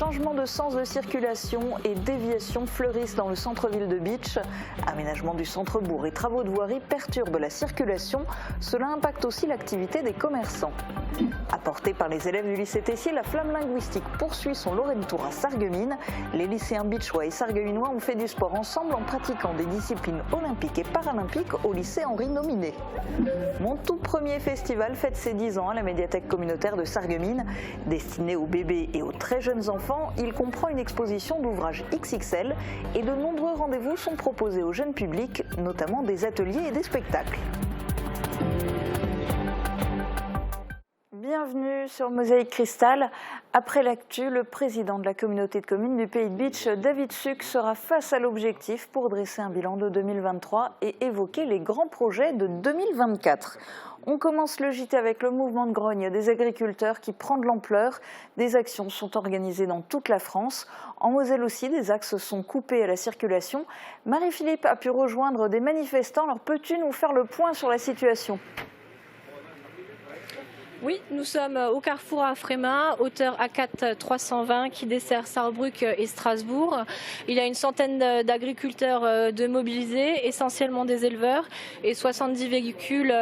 Changement de sens de circulation et déviation fleurissent dans le centre-ville de Bitche. Aménagement du centre-bourg et travaux de voirie perturbent la circulation. Cela impacte aussi l'activité des commerçants. Apportée par les élèves du lycée Tessier, la flamme linguistique poursuit son Lorraine Tour à Sarreguemines. Les lycéens bitchois et sarregueminois ont fait du sport ensemble en pratiquant des disciplines olympiques et paralympiques au lycée Henri Nominet. Mon tout premier festival fête ses 10 ans à la médiathèque communautaire de Sarreguemines. Destiné aux bébés et aux très jeunes enfants, il comprend une exposition d'ouvrages XXL et de nombreux rendez-vous sont proposés au jeune public, notamment des ateliers et des spectacles. Bienvenue sur Mosaïque Cristal. Après l'actu, le président de la communauté de communes du Pays de Bitche, David Suc, sera face à l'objectif pour dresser un bilan de 2023 et évoquer les grands projets de 2024. On commence le JT avec le mouvement de grogne des agriculteurs qui prend de l'ampleur. Des actions sont organisées dans toute la France. En Moselle aussi, des axes sont coupés à la circulation. Marie-Philippe a pu rejoindre des manifestants. Alors peux-tu nous faire le point sur la situation ? Oui, nous sommes au carrefour à Frémin, hauteur A4 320 qui dessert Sarrebruck et Strasbourg. Il y a une centaine d'agriculteurs de mobilisés, essentiellement des éleveurs, et 70 véhicules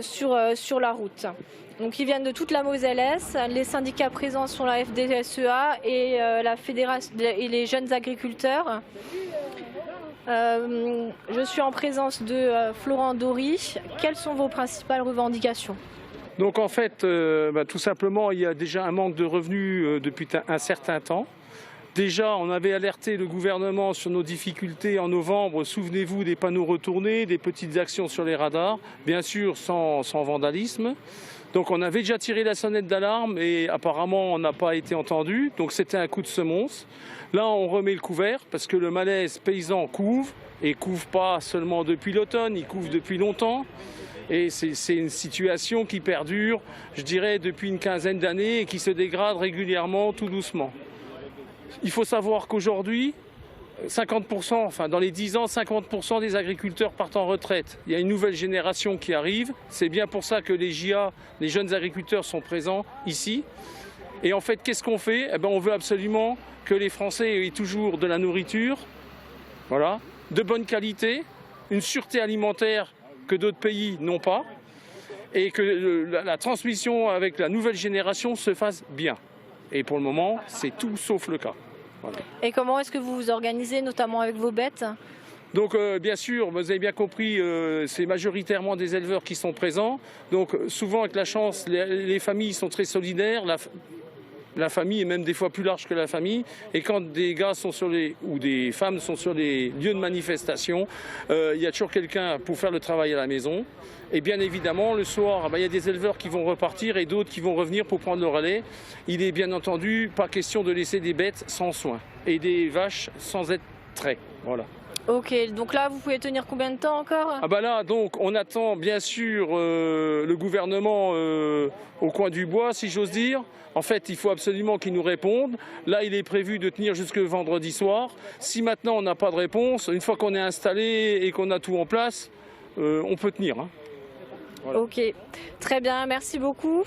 sur la route. Donc ils viennent de toute la Moselle-Est. Les syndicats présents sont la FDSEA et la fédération et les jeunes agriculteurs. Je suis en présence de Florent Dory. Quelles sont vos principales revendications ? Donc en fait, tout simplement, il y a déjà un manque de revenus depuis un certain temps. Déjà, on avait alerté le gouvernement sur nos difficultés en novembre. Souvenez-vous des panneaux retournés, des petites actions sur les radars, bien sûr sans vandalisme. Donc on avait déjà tiré la sonnette d'alarme et apparemment on n'a pas été entendu. Donc c'était un coup de semonce. Là, on remet le couvert parce que le malaise paysan couve et couve pas seulement depuis l'automne, il couve depuis longtemps. Et c'est une situation qui perdure, je dirais, depuis une quinzaine d'années et qui se dégrade régulièrement, tout doucement. Il faut savoir qu'aujourd'hui, 50%, enfin dans les 10 ans, 50% des agriculteurs partent en retraite. Il y a une nouvelle génération qui arrive. C'est bien pour ça que les JA, les jeunes agriculteurs, sont présents ici. Et en fait, qu'est-ce qu'on fait ? On veut absolument que les Français aient toujours de la nourriture, voilà, de bonne qualité, une sûreté alimentaire que d'autres pays n'ont pas, et que la transmission avec la nouvelle génération se fasse bien. Et pour le moment, c'est tout sauf le cas. Voilà. Et comment est-ce que vous vous organisez, notamment avec vos bêtes ? Donc bien sûr, vous avez bien compris, c'est majoritairement des éleveurs qui sont présents. Donc souvent avec la chance, les familles sont très solidaires. La famille est même des fois plus large que la famille. Et quand des gars sont ou des femmes sont sur les lieux de manifestation, il y a toujours quelqu'un pour faire le travail à la maison. Et bien évidemment, le soir, il y a des éleveurs qui vont repartir et d'autres qui vont revenir pour prendre le relais. Il est bien entendu pas question de laisser des bêtes sans soin et des vaches sans être traitées. Voilà. Ok, donc là, vous pouvez tenir combien de temps encore ? Là, donc, on attend bien sûr le gouvernement au coin du bois, si j'ose dire. En fait, il faut absolument qu'il nous réponde. Là, il est prévu de tenir jusque vendredi soir. Si maintenant on n'a pas de réponse, une fois qu'on est installé et qu'on a tout en place, on peut tenir. Hein. Voilà. Ok, très bien, merci beaucoup.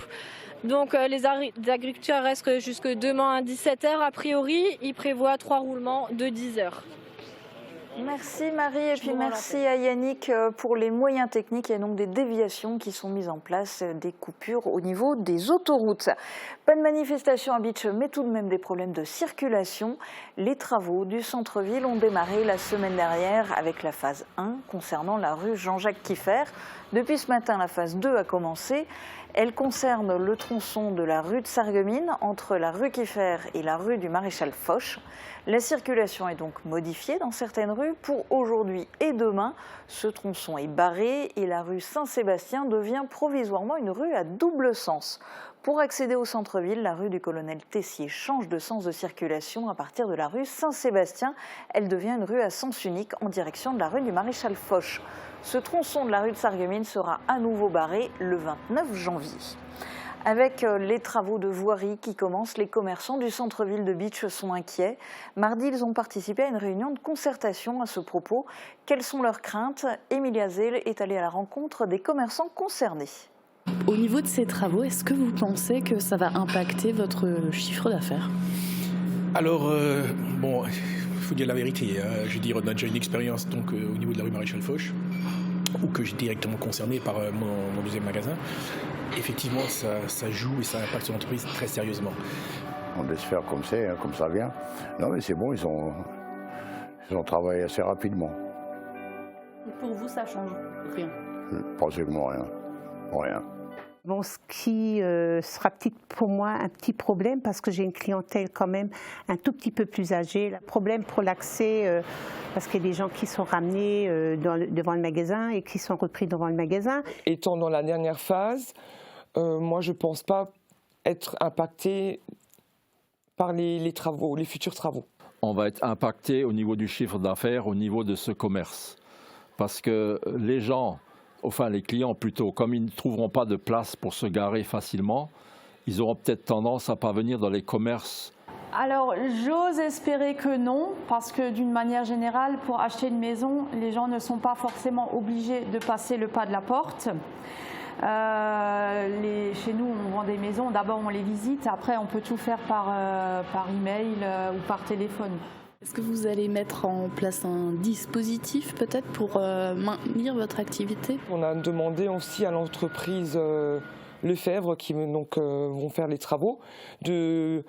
Donc les agriculteurs restent jusque demain à 17h. A priori, ils prévoient 3 roulements de 10 heures. Merci Marie et puis merci à Yannick pour les moyens techniques. Il y a donc des déviations qui sont mises en place, des coupures au niveau des autoroutes. Pas de manifestation à Bitche, mais tout de même des problèmes de circulation. Les travaux du centre-ville ont démarré la semaine dernière avec la phase 1 concernant la rue Jean-Jacques Kieffer. Depuis ce matin, la phase 2 a commencé. Elle concerne le tronçon de la rue de Sarreguemines entre la rue Kieffer et la rue du Maréchal Foch. La circulation est donc modifiée dans certaines rues. Pour aujourd'hui et demain, ce tronçon est barré et la rue Saint-Sébastien devient provisoirement une rue à double sens. Pour accéder au centre-ville, la rue du Colonel Tessier change de sens de circulation à partir de la rue Saint-Sébastien. Elle devient une rue à sens unique en direction de la rue du Maréchal Foch. Ce tronçon de la rue de Sarreguemines sera à nouveau barré le 29 janvier. Avec les travaux de voirie qui commencent, les commerçants du centre-ville de Bitche sont inquiets. Mardi, ils ont participé à une réunion de concertation à ce propos. Quelles sont leurs craintes ? Emilia Zell est allée à la rencontre des commerçants concernés. Au niveau de ces travaux, est-ce que vous pensez que ça va impacter votre chiffre d'affaires? Alors, bon, il faut dire la vérité. Je veux dire, on a déjà une expérience donc, au niveau de la rue Maréchal Foch, ou que j'ai directement concerné par mon deuxième magasin. Effectivement, ça joue et ça impacte sur l'entreprise très sérieusement. On laisse faire comme c'est, hein, comme ça vient. Non mais c'est bon, ils ont travaillé assez rapidement. Pour vous, ça change rien? Pratiquement rien. Rien. Bon, ce qui sera pour moi un petit problème parce que j'ai une clientèle quand même un tout petit peu plus âgée. Le problème pour l'accès, parce qu'il y a des gens qui sont ramenés devant le magasin et qui sont repris devant le magasin. Étant dans la dernière phase, moi je ne pense pas être impacté par les travaux, les futurs travaux. On va être impacté au niveau du chiffre d'affaires, au niveau de ce commerce. Parce que les gens, enfin les clients plutôt, comme ils ne trouveront pas de place pour se garer facilement, ils auront peut-être tendance à pas venir dans les commerces. Alors j'ose espérer que non, parce que d'une manière générale, pour acheter une maison, les gens ne sont pas forcément obligés de passer le pas de la porte. Chez nous, on vend des maisons, d'abord on les visite, après on peut tout faire par email ou par téléphone. Est-ce que vous allez mettre en place un dispositif peut-être pour maintenir votre activité? On a demandé aussi à l'entreprise Lefebvre, qui vont faire les travaux, de,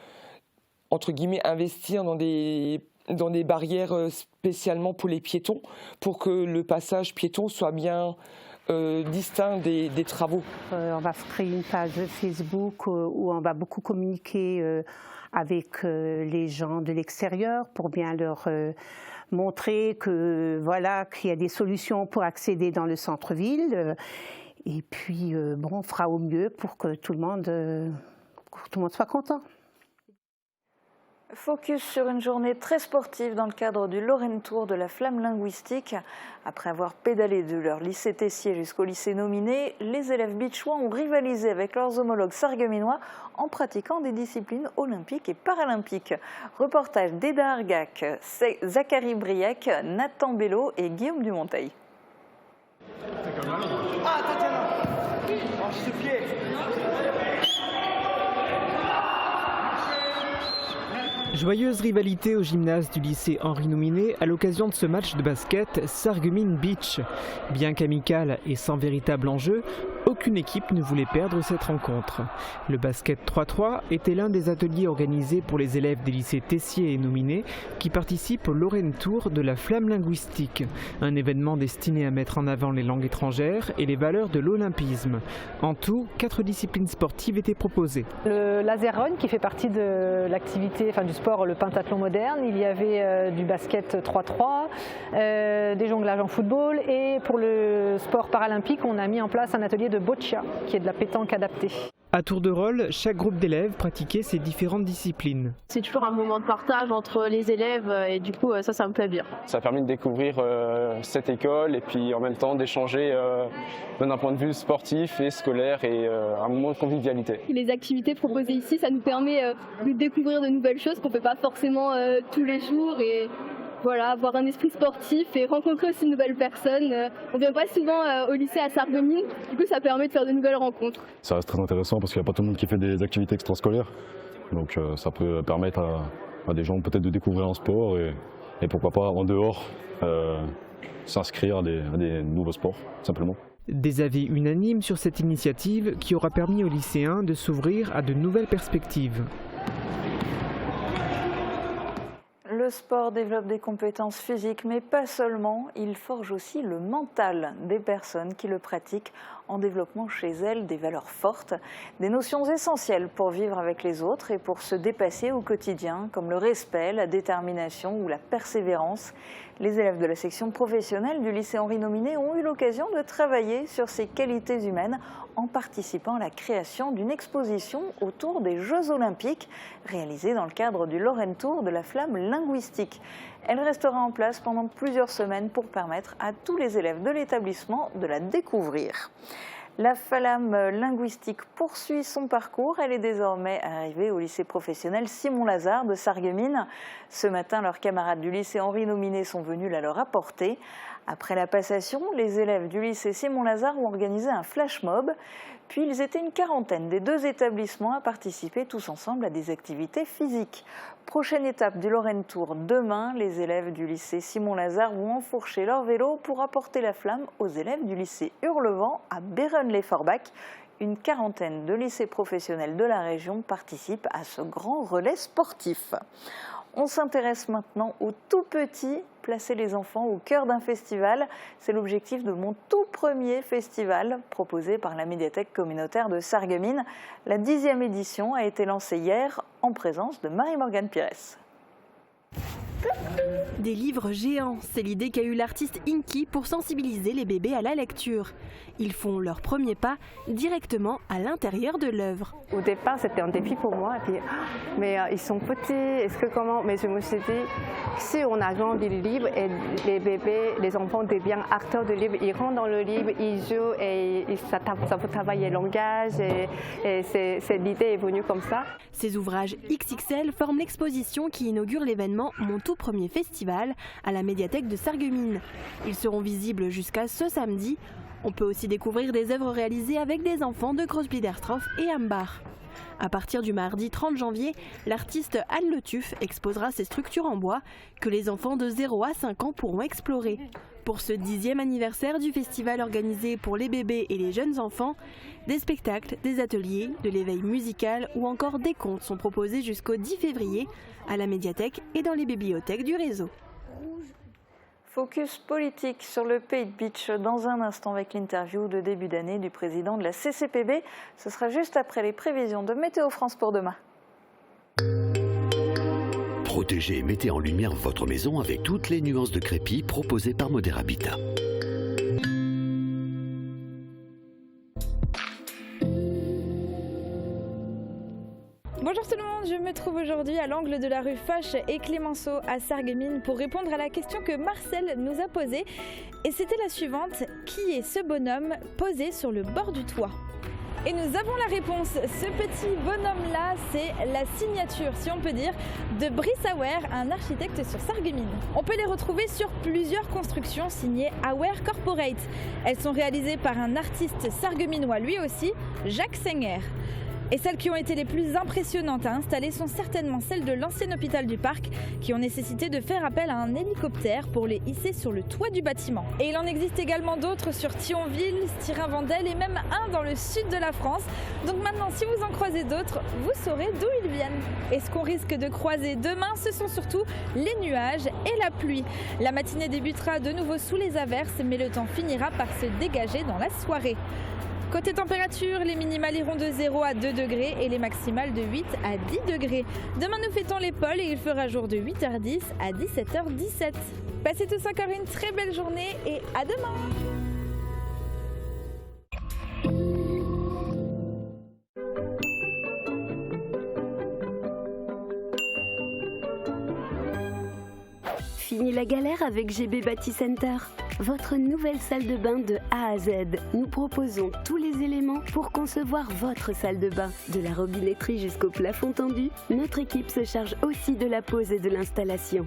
entre guillemets, investir dans des barrières spécialement pour les piétons, pour que le passage piéton soit bien distinct des travaux. On va créer une page Facebook où on va beaucoup communiquer avec les gens de l'extérieur pour bien leur montrer que voilà, qu'il y a des solutions pour accéder dans le centre-ville. Et puis bon, on fera au mieux pour que tout le monde soit content. Focus sur une journée très sportive dans le cadre du Lorraine Tour de la Flamme Linguistique. Après avoir pédalé de leur lycée Tessier jusqu'au lycée Nominé, les élèves bitchois ont rivalisé avec leurs homologues sarregueminois en pratiquant des disciplines olympiques et paralympiques. Reportage d'Eda Argac, Zachary Briac, Nathan Bello et Guillaume Dumonteil. Joyeuse rivalité au gymnase du lycée Henri Nominé à l'occasion de ce match de basket Sarreguemines Beach. Bien qu'amical et sans véritable enjeu, aucune équipe ne voulait perdre cette rencontre. Le basket 3-3 était l'un des ateliers organisés pour les élèves des lycées Tessier et Nominé qui participent au Lorraine Tour de la Flamme Linguistique, un événement destiné à mettre en avant les langues étrangères et les valeurs de l'olympisme. En tout, 4 disciplines sportives étaient proposées. Le laser run qui fait partie de l'activité, du sport, le pentathlon moderne. Il y avait du basket 3-3, des jonglages en football et pour le sport paralympique, on a mis en place un atelier de boccia qui est de la pétanque adaptée. À tour de rôle, chaque groupe d'élèves pratiquait ces différentes disciplines. C'est toujours un moment de partage entre les élèves et du coup ça me plaît bien. Ça a permis de découvrir cette école et puis en même temps d'échanger d'un point de vue sportif et scolaire et un moment de convivialité. Les activités proposées ici, ça nous permet de découvrir de nouvelles choses qu'on ne fait pas forcément tous les jours et voilà, avoir un esprit sportif et rencontrer aussi de nouvelles personnes. On ne vient pas souvent au lycée à Sarreguemines, du coup ça permet de faire de nouvelles rencontres. Ça reste très intéressant parce qu'il n'y a pas tout le monde qui fait des activités extrascolaires, donc ça peut permettre à des gens peut-être de découvrir un sport et pourquoi pas en dehors s'inscrire à des nouveaux sports simplement. Des avis unanimes sur cette initiative qui aura permis aux lycéens de s'ouvrir à de nouvelles perspectives. Le sport développe des compétences physiques, mais pas seulement. Il forge aussi le mental des personnes qui le pratiquent en développant chez elles des valeurs fortes, des notions essentielles pour vivre avec les autres et pour se dépasser au quotidien, comme le respect, la détermination ou la persévérance. Les élèves de la section professionnelle du lycée Henri Nominé ont eu l'occasion de travailler sur ces qualités humaines en participant à la création d'une exposition autour des Jeux Olympiques réalisée dans le cadre du Lorraine Tour de la Flamme Linguistique. Elle restera en place pendant plusieurs semaines pour permettre à tous les élèves de l'établissement de la découvrir. La Flamme Linguistique poursuit son parcours. Elle est désormais arrivée au lycée professionnel Simon-Lazare de Sarreguemines. Ce matin, leurs camarades du lycée Henri Nominé sont venus la leur apporter. Après la passation, les élèves du lycée Simon-Lazare ont organisé un flash mob. Puis ils étaient une quarantaine des 2 établissements à participer tous ensemble à des activités physiques. Prochaine étape du Lorraine Tour. Demain, les élèves du lycée Simon-Lazare vont enfourcher leur vélo pour apporter la flamme aux élèves du lycée Hurlevent à Béronne-lès-Forbach. Une quarantaine de lycées professionnels de la région participent à ce grand relais sportif. On s'intéresse maintenant aux tout petits, placer les enfants au cœur d'un festival. C'est l'objectif de mon tout premier festival proposé par la médiathèque communautaire de Sarreguemines. La 10e édition a été lancée hier en présence de Marie-Morgane Pires. Des livres géants, c'est l'idée qu'a eue l'artiste Inky pour sensibiliser les bébés à la lecture. Ils font leur premier pas directement à l'intérieur de l'œuvre. Au départ, c'était un défi pour moi. Et puis, mais ils sont petits, est-ce que comment? Mais je me suis dit, si on agrandit le livre et les bébés, les enfants deviennent acteurs de livre, ils rentrent dans le livre, ils jouent et ça peut travailler le langage. Et l'idée est venue comme ça. Ces ouvrages XXL forment l'exposition qui inaugure l'événement Mon tout premier festival à la médiathèque de Sarreguemines. Ils seront visibles jusqu'à ce samedi. On peut aussi découvrir des œuvres réalisées avec des enfants de Grossbliederstroff et Ambach. À partir du mardi 30 janvier, l'artiste Anne Le Tuff exposera ses structures en bois que les enfants de 0 à 5 ans pourront explorer. Pour ce 10e anniversaire du festival organisé pour les bébés et les jeunes enfants, des spectacles, des ateliers, de l'éveil musical ou encore des contes sont proposés jusqu'au 10 février à la médiathèque et dans les bibliothèques du réseau. Focus politique sur le Pays de Bitche dans un instant avec l'interview de début d'année du président de la CCPB. Ce sera juste après les prévisions de Météo France pour demain. Protégez et mettez en lumière votre maison avec toutes les nuances de crépi proposées par Modèle Habitat. Bonjour tout le monde, je me trouve aujourd'hui à l'angle de la rue Foch et Clémenceau à Sarreguemines pour répondre à la question que Marcel nous a posée. Et c'était la suivante: qui est ce bonhomme posé sur le bord du toit? Et nous avons la réponse. Ce petit bonhomme-là, c'est la signature, si on peut dire, de Brice Auer, un architecte sur Sarreguemines. On peut les retrouver sur plusieurs constructions signées Auer Corporate. Elles sont réalisées par un artiste sarregueminois lui aussi, Jacques Senger. Et celles qui ont été les plus impressionnantes à installer sont certainement celles de l'ancien hôpital du Parc, qui ont nécessité de faire appel à un hélicoptère pour les hisser sur le toit du bâtiment. Et il en existe également d'autres sur Thionville, Styrin-Vendel et même un dans le sud de la France. Donc maintenant, si vous en croisez d'autres, vous saurez d'où ils viennent. Et ce qu'on risque de croiser demain, ce sont surtout les nuages et la pluie. La matinée débutera de nouveau sous les averses, mais le temps finira par se dégager dans la soirée. Côté température, les minimales iront de 0 à 2 degrés et les maximales de 8 à 10 degrés. Demain, nous fêtons les pôles et il fera jour de 8h10 à 17h17. Passez tous encore une très belle journée et à demain! Fini la galère avec GB Bâti Center. Votre nouvelle salle de bain de A à Z. Nous proposons tous les éléments pour concevoir votre salle de bain. De la robinetterie jusqu'au plafond tendu, notre équipe se charge aussi de la pose et de l'installation.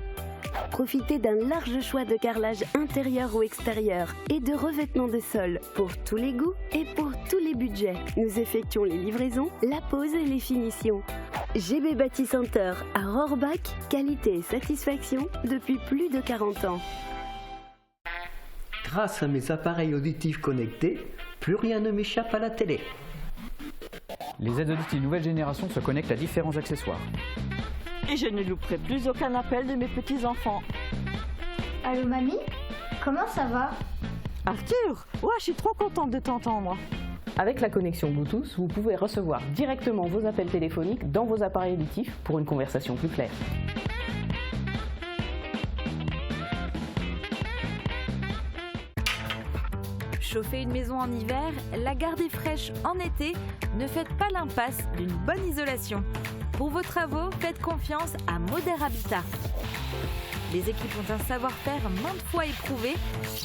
Profitez d'un large choix de carrelage intérieur ou extérieur et de revêtements de sol pour tous les goûts et pour tous les budgets. Nous effectuons les livraisons, la pose et les finitions. GB Bâti Center à Rohrbach, qualité et satisfaction depuis plus de 40 ans. Grâce à mes appareils auditifs connectés, plus rien ne m'échappe à la télé. Les aides auditives nouvelle génération se connectent à différents accessoires. Et je ne louperai plus aucun appel de mes petits-enfants. Allô mamie? Comment ça va? Arthur, ouais, je suis trop contente de t'entendre. Avec la connexion Bluetooth, vous pouvez recevoir directement vos appels téléphoniques dans vos appareils auditifs pour une conversation plus claire. Chauffer une maison en hiver, la garder fraîche en été, ne faites pas l'impasse d'une bonne isolation. Pour vos travaux, faites confiance à Modèle Habitat. Les équipes ont un savoir-faire maintes fois éprouvé.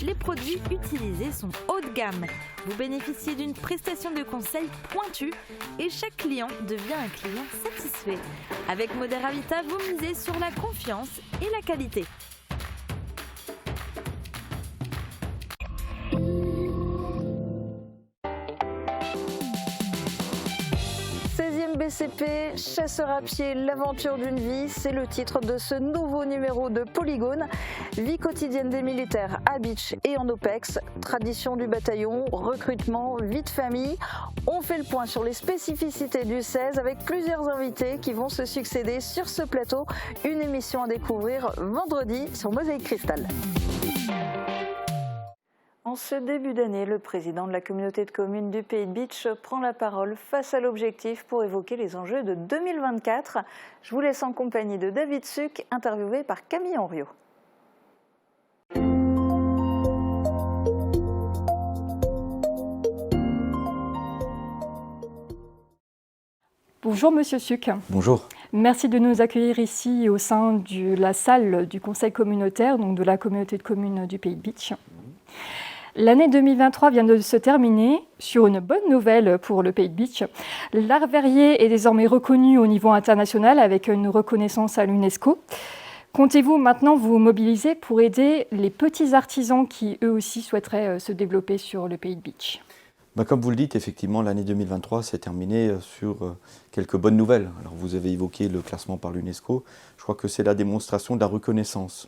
Les produits utilisés sont haut de gamme. Vous bénéficiez d'une prestation de conseil pointue et chaque client devient un client satisfait. Avec Modèle Habitat, vous misez sur la confiance et la qualité. 13e BCP, chasseur à pied, l'aventure d'une vie, c'est le titre de ce nouveau numéro de Polygone. Vie quotidienne des militaires à Beach et en OPEX, tradition du bataillon, recrutement, vie de famille. On fait le point sur les spécificités du 16 avec plusieurs invités qui vont se succéder sur ce plateau. Une émission à découvrir vendredi sur Mosaïque Cristal. En ce début d'année, le président de la communauté de communes du Pays de Beach prend la parole face à l'objectif pour évoquer les enjeux de 2024. Je vous laisse en compagnie de David Suc, interviewé par Camille Henriot. Bonjour Monsieur Suc. Bonjour. Merci de nous accueillir ici au sein de la salle du conseil communautaire, donc de la communauté de communes du Pays de Beach. L'année 2023 vient de se terminer sur une bonne nouvelle pour le Pays de Beach. L'art verrier est désormais reconnu au niveau international avec une reconnaissance à l'UNESCO. Comptez-vous maintenant vous mobiliser pour aider les petits artisans qui eux aussi souhaiteraient se développer sur le Pays de Beach ? Comme vous le dites, effectivement, l'année 2023 s'est terminée sur quelques bonnes nouvelles. Alors, vous avez évoqué le classement par l'UNESCO. Je crois que c'est la démonstration de la reconnaissance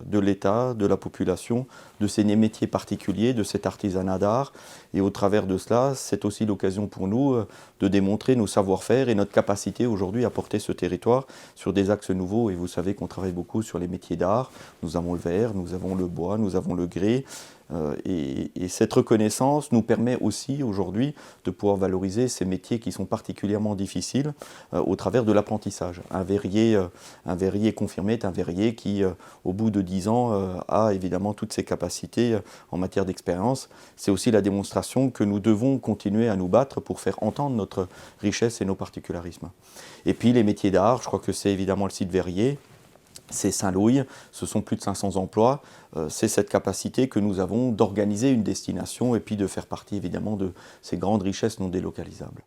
de l'État, de la population, de ces métiers particuliers, de cet artisanat d'art. Et au travers de cela, c'est aussi l'occasion pour nous de démontrer nos savoir-faire et notre capacité aujourd'hui à porter ce territoire sur des axes nouveaux. Et vous savez qu'on travaille beaucoup sur les métiers d'art. Nous avons le verre, nous avons le bois, nous avons le grès. Et cette reconnaissance nous permet aussi aujourd'hui de pouvoir valoriser ces métiers qui sont particulièrement difficiles au travers de l'apprentissage. Un verrier confirmé est un verrier qui, au bout de 10 ans, a évidemment toutes ses capacités en matière d'expérience. C'est aussi la démonstration que nous devons continuer à nous battre pour faire entendre notre richesse et nos particularismes. Et puis les métiers d'art, je crois que c'est évidemment le site verrier. C'est Saint-Louis, ce sont plus de 500 emplois, c'est cette capacité que nous avons d'organiser une destination et puis de faire partie évidemment de ces grandes richesses non délocalisables.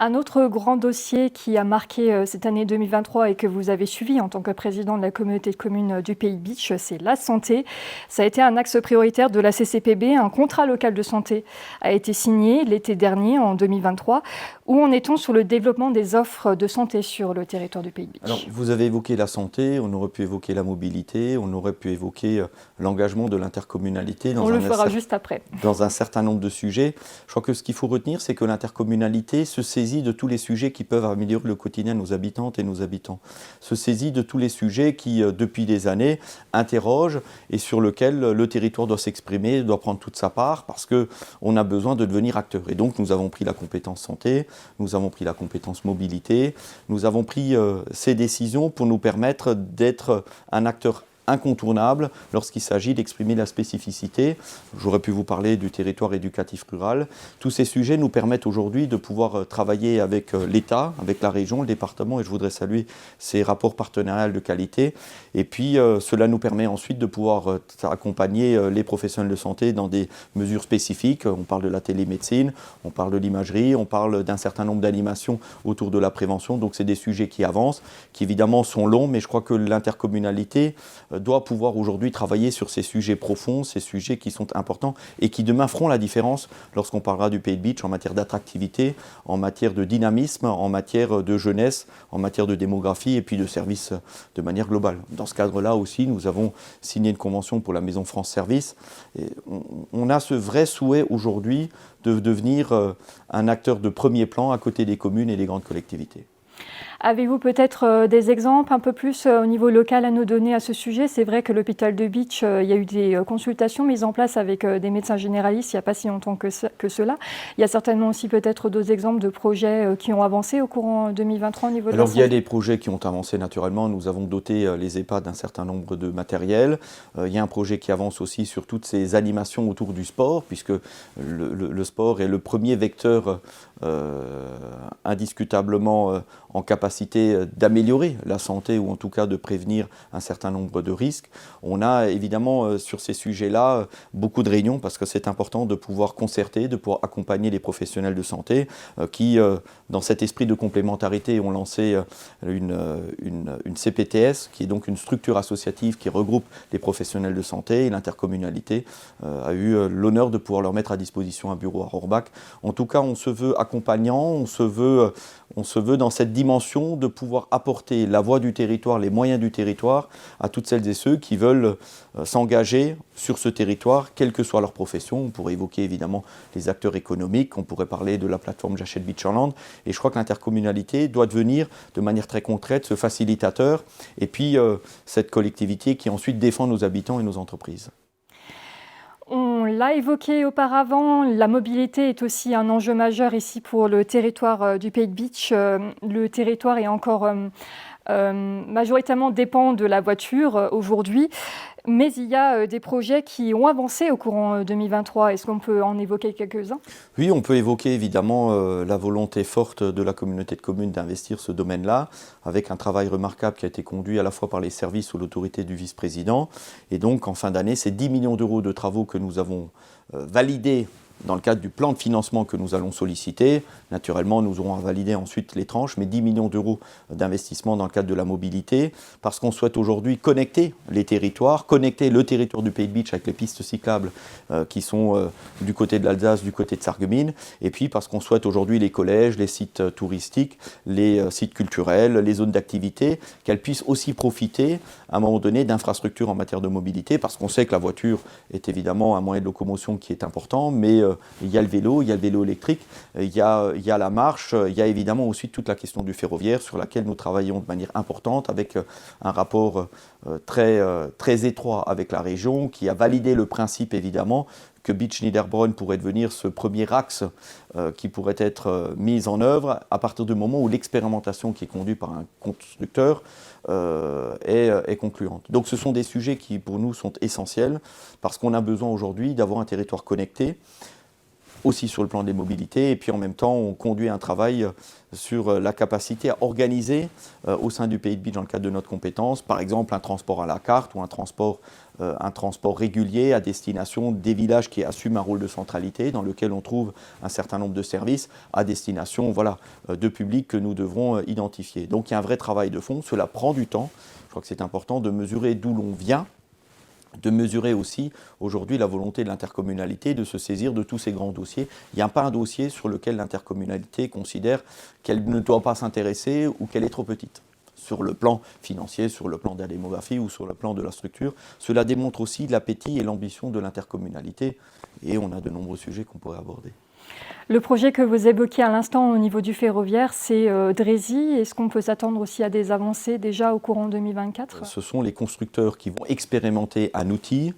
Un autre grand dossier qui a marqué cette année 2023 et que vous avez suivi en tant que président de la communauté de communes du Pays de Beach, c'est la santé. Ça a été un axe prioritaire de la CCPB. Un contrat local de santé a été signé l'été dernier, en 2023. Où en est-on sur le développement des offres de santé sur le territoire du Pays de Beach ? Alors, vous avez évoqué la santé, on aurait pu évoquer la mobilité, on aurait pu évoquer l'engagement de l'intercommunalité. On le fera juste après. Dans un certain nombre de sujets. Je crois que ce qu'il faut retenir, c'est que l'intercommunalité se saisit de tous les sujets qui peuvent améliorer le quotidien de nos habitantes et nos habitants. Se saisit de tous les sujets qui, depuis des années, interrogent et sur lesquels le territoire doit s'exprimer, doit prendre toute sa part parce qu'on a besoin de devenir acteur. Et donc, nous avons pris la compétence santé, nous avons pris la compétence mobilité, nous avons pris ces décisions pour nous permettre d'être un acteur incontournable lorsqu'il s'agit d'exprimer la spécificité. J'aurais pu vous parler du territoire éducatif rural. Tous ces sujets nous permettent aujourd'hui de pouvoir travailler avec l'État, avec la région, le département, et je voudrais saluer ces rapports partenariaux de qualité. Et puis, cela nous permet ensuite de pouvoir accompagner les professionnels de santé dans des mesures spécifiques. On parle de la télémédecine, on parle de l'imagerie, on parle d'un certain nombre d'animations autour de la prévention. Donc, c'est des sujets qui avancent, qui évidemment sont longs, mais je crois que l'intercommunalité doit pouvoir aujourd'hui travailler sur ces sujets profonds, ces sujets qui sont importants et qui demain feront la différence lorsqu'on parlera du Pays de Beach en matière d'attractivité, en matière de dynamisme, en matière de jeunesse, en matière de démographie et puis de services de manière globale. Dans ce cadre-là aussi, nous avons signé une convention pour la Maison France Service. Et on a ce vrai souhait aujourd'hui de devenir un acteur de premier plan à côté des communes et des grandes collectivités. Avez-vous peut-être des exemples un peu plus au niveau local à nous donner à ce sujet ? C'est vrai que l'hôpital de Beach, il y a eu des consultations mises en place avec des médecins généralistes il n'y a pas si longtemps que cela. Il y a certainement aussi peut-être d'autres exemples de projets qui ont avancé au courant 2023 au niveau de la santé. Il y a des projets qui ont avancé naturellement. Nous avons doté les EHPAD d'un certain nombre de matériel. Il y a un projet qui avance aussi sur toutes ces animations autour du sport, puisque le sport est le premier vecteur indiscutablement en capacité capacité d'améliorer la santé ou en tout cas de prévenir un certain nombre de risques. On a évidemment sur ces sujets-là beaucoup de réunions parce que c'est important de pouvoir concerter, de pouvoir accompagner les professionnels de santé qui, dans cet esprit de complémentarité, ont lancé une CPTS qui est donc une structure associative qui regroupe les professionnels de santé et l'intercommunalité a eu l'honneur de pouvoir leur mettre à disposition un bureau à Rohrbach. En tout cas, on se veut accompagnant, on se veut dans cette dimension de pouvoir apporter la voix du territoire, les moyens du territoire à toutes celles et ceux qui veulent s'engager sur ce territoire, quelle que soit leur profession. On pourrait évoquer évidemment les acteurs économiques, on pourrait parler de la plateforme J'achète Beachland, et je crois que l'intercommunalité doit devenir de manière très concrète ce facilitateur et puis cette collectivité qui ensuite défend nos habitants et nos entreprises. On l'a évoqué auparavant, la mobilité est aussi un enjeu majeur ici pour le territoire du Pays de Bitche. Le territoire est encore majoritairement dépend de la voiture aujourd'hui, mais il y a des projets qui ont avancé au courant 2023. Est-ce qu'on peut en évoquer quelques-uns ? Oui, on peut évoquer évidemment la volonté forte de la communauté de communes d'investir ce domaine-là, avec un travail remarquable qui a été conduit à la fois par les services sous l'autorité du vice-président. Et donc, en fin d'année, c'est 10 millions d'euros de travaux que nous avons validés dans le cadre du plan de financement que nous allons solliciter. Naturellement, nous aurons à valider ensuite les tranches, mais 10 millions d'euros d'investissement dans le cadre de la mobilité, parce qu'on souhaite aujourd'hui connecter les territoires, connecter le territoire du Pays de Bitche avec les pistes cyclables qui sont du côté de l'Alsace, du côté de Sarreguemines, et puis parce qu'on souhaite aujourd'hui les collèges, les sites touristiques, les sites culturels, les zones d'activité, qu'elles puissent aussi profiter à un moment donné d'infrastructures en matière de mobilité, parce qu'on sait que la voiture est évidemment un moyen de locomotion qui est important, mais il y a le vélo électrique, il y a la marche, il y a évidemment aussi toute la question du ferroviaire sur laquelle nous travaillons de manière importante avec un rapport très étroit avec la région qui a validé le principe évidemment que Bitche-Niederbronn pourrait devenir ce premier axe qui pourrait être mis en œuvre à partir du moment où l'expérimentation qui est conduite par un constructeur est concluante. Donc ce sont des sujets qui pour nous sont essentiels parce qu'on a besoin aujourd'hui d'avoir un territoire connecté, aussi sur le plan des mobilités, et puis en même temps on conduit un travail sur la capacité à organiser au sein du Pays de Bitche dans le cadre de notre compétence, par exemple un transport à la carte ou un transport régulier à destination des villages qui assument un rôle de centralité, dans lequel on trouve un certain nombre de services à destination de publics que nous devrons identifier. Donc il y a un vrai travail de fond, cela prend du temps, je crois que c'est important de mesurer d'où l'on vient, de mesurer aussi aujourd'hui la volonté de l'intercommunalité de se saisir de tous ces grands dossiers. Il n'y a pas un dossier sur lequel l'intercommunalité considère qu'elle ne doit pas s'intéresser ou qu'elle est trop petite. Sur le plan financier, sur le plan de la démographie ou sur le plan de la structure. Cela démontre aussi l'appétit et l'ambition de l'intercommunalité et on a de nombreux sujets qu'on pourrait aborder. Le projet que vous évoquiez à l'instant au niveau du ferroviaire, c'est Drézy. Est-ce qu'on peut s'attendre aussi à des avancées déjà au courant 2024 ? Ce sont les constructeurs qui vont expérimenter un outil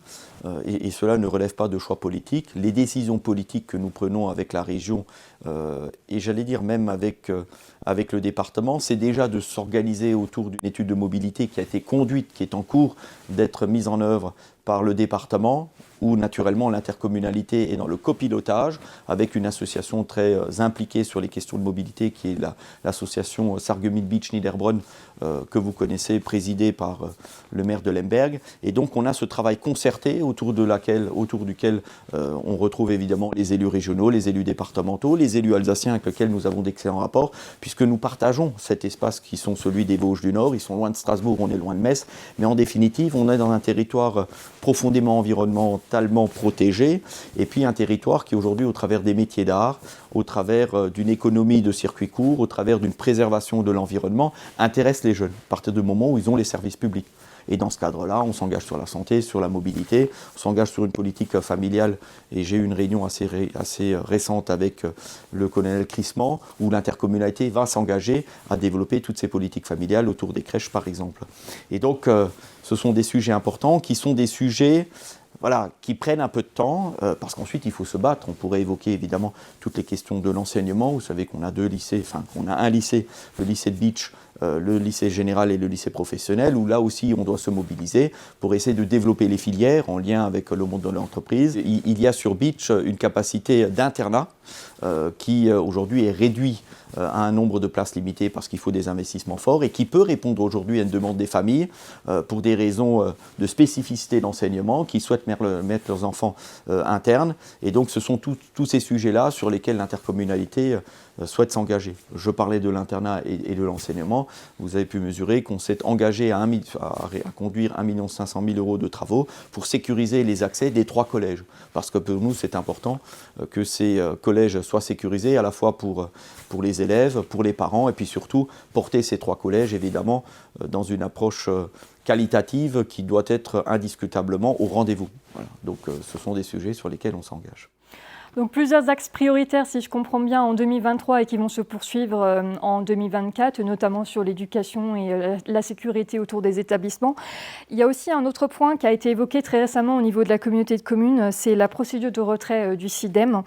et cela ne relève pas de choix politiques. Les décisions politiques que nous prenons avec la région et j'allais dire même avec le département, c'est déjà de s'organiser autour d'une étude de mobilité qui a été conduite, qui est en cours d'être mise en œuvre par le département, où naturellement l'intercommunalité est dans le copilotage, avec une association très impliquée sur les questions de mobilité, qui est l'association Sarreguemines Bitche-Niederbronn, que vous connaissez, présidée par le maire de Lemberg. Et donc on a ce travail concerté autour duquel on retrouve évidemment les élus régionaux, les élus départementaux, les élus alsaciens avec lesquels nous avons d'excellents rapports, puisque nous partageons cet espace qui sont celui des Vosges du Nord. Ils sont loin de Strasbourg, on est loin de Metz, mais en définitive, on est dans un territoire profondément environnementalement protégé, et puis un territoire qui aujourd'hui, au travers des métiers d'art, au travers d'une économie de circuit court, au travers d'une préservation de l'environnement, intéresse les jeunes, à partir du moment où ils ont les services publics. Et dans ce cadre-là, on s'engage sur la santé, sur la mobilité, on s'engage sur une politique familiale. Et j'ai eu une réunion assez récente avec le colonel Crissement, où l'intercommunalité va s'engager à développer toutes ces politiques familiales autour des crèches, par exemple. Et donc, ce sont des sujets importants qui sont des sujets voilà, qui prennent un peu de temps, parce qu'ensuite il faut se battre. On pourrait évoquer évidemment toutes les questions de l'enseignement. Vous savez qu'on a deux lycées, enfin qu'on a un lycée, le lycée de Beach, le lycée général et le lycée professionnel, où là aussi on doit se mobiliser pour essayer de développer les filières en lien avec le monde de l'entreprise. Il y a sur Beach une capacité d'internat qui aujourd'hui est réduit à un nombre de places limitées parce qu'il faut des investissements forts et qui peut répondre aujourd'hui à une demande des familles pour des raisons de spécificité d'enseignement qui souhaitent mettre leurs enfants internes. Et donc ce sont tous ces sujets-là sur lesquels l'intercommunalité souhaite s'engager. Je parlais de l'internat et de l'enseignement. Vous avez pu mesurer qu'on s'est engagé à conduire 1 500 000 € de travaux pour sécuriser les accès des 3 collèges. Parce que pour nous, c'est important que ces collèges soient sécurisés à la fois pour les élèves, pour les parents et puis surtout porter ces 3 collèges évidemment dans une approche qualitative qui doit être indiscutablement au rendez-vous. Voilà. Donc ce sont des sujets sur lesquels on s'engage. Donc plusieurs axes prioritaires, si je comprends bien, en 2023 et qui vont se poursuivre en 2024, notamment sur l'éducation et la sécurité autour des établissements. Il y a aussi un autre point qui a été évoqué très récemment au niveau de la communauté de communes, c'est la procédure de retrait du SIDEM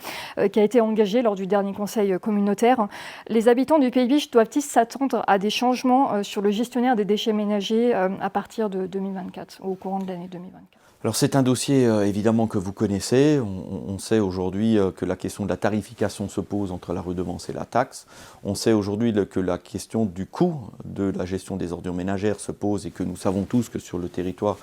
qui a été engagée lors du dernier conseil communautaire. Les habitants du Pays Biche doivent-ils s'attendre à des changements sur le gestionnaire des déchets ménagers à partir de 2024, au courant de l'année 2024 ? Alors c'est un dossier évidemment que vous connaissez. On sait aujourd'hui que la question de la tarification se pose entre la redevance et la taxe. On sait aujourd'hui que la question du coût de la gestion des ordures ménagères se pose et que nous savons tous que sur le territoire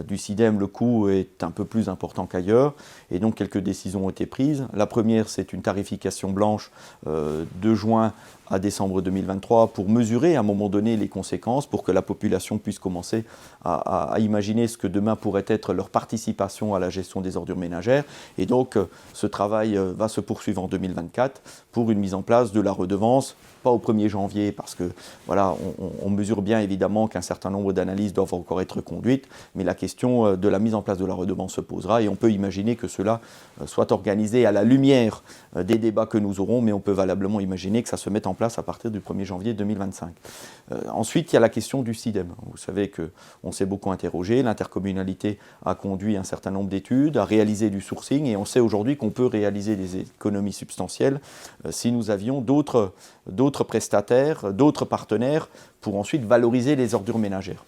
du SIDEM, le coût est un peu plus important qu'ailleurs. Et donc quelques décisions ont été prises. La première, c'est une tarification blanche de juin à décembre 2023 pour mesurer à un moment donné les conséquences, pour que la population puisse commencer à imaginer ce que demain pourrait être leur participation à la gestion des ordures ménagères. Et donc ce travail va se poursuivre en 2024 pour une mise en place de la redevance, pas au 1er janvier parce que voilà, on mesure bien évidemment qu'un certain nombre d'analyses doivent encore être conduites, mais la question de la mise en place de la redevance se posera et on peut imaginer que cela soit organisé à la lumière des débats que nous aurons, mais on peut valablement imaginer que ça se mette en place à partir du 1er janvier 2025. Ensuite, il y a la question du SIDEM. Vous savez qu'on s'est beaucoup interrogé, l'intercommunalité a conduit un certain nombre d'études, a réalisé du sourcing et on sait aujourd'hui qu'on peut réaliser des économies substantielles si nous avions d'autres prestataires, d'autres partenaires pour ensuite valoriser les ordures ménagères.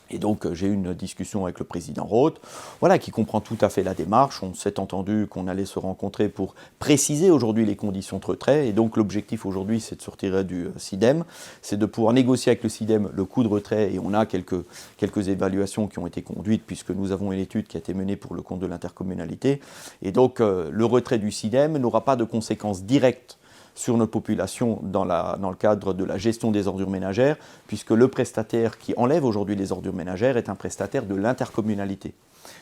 Et donc j'ai eu une discussion avec le président Roth, voilà, qui comprend tout à fait la démarche. On s'est entendu qu'on allait se rencontrer pour préciser aujourd'hui les conditions de retrait. Et donc l'objectif aujourd'hui, c'est de sortir du SIDEM, c'est de pouvoir négocier avec le SIDEM le coût de retrait. Et on a quelques évaluations qui ont été conduites puisque nous avons une étude qui a été menée pour le compte de l'intercommunalité. Et donc le retrait du SIDEM n'aura pas de conséquences directes sur notre population dans le cadre de la gestion des ordures ménagères, puisque le prestataire qui enlève aujourd'hui les ordures ménagères est un prestataire de l'intercommunalité.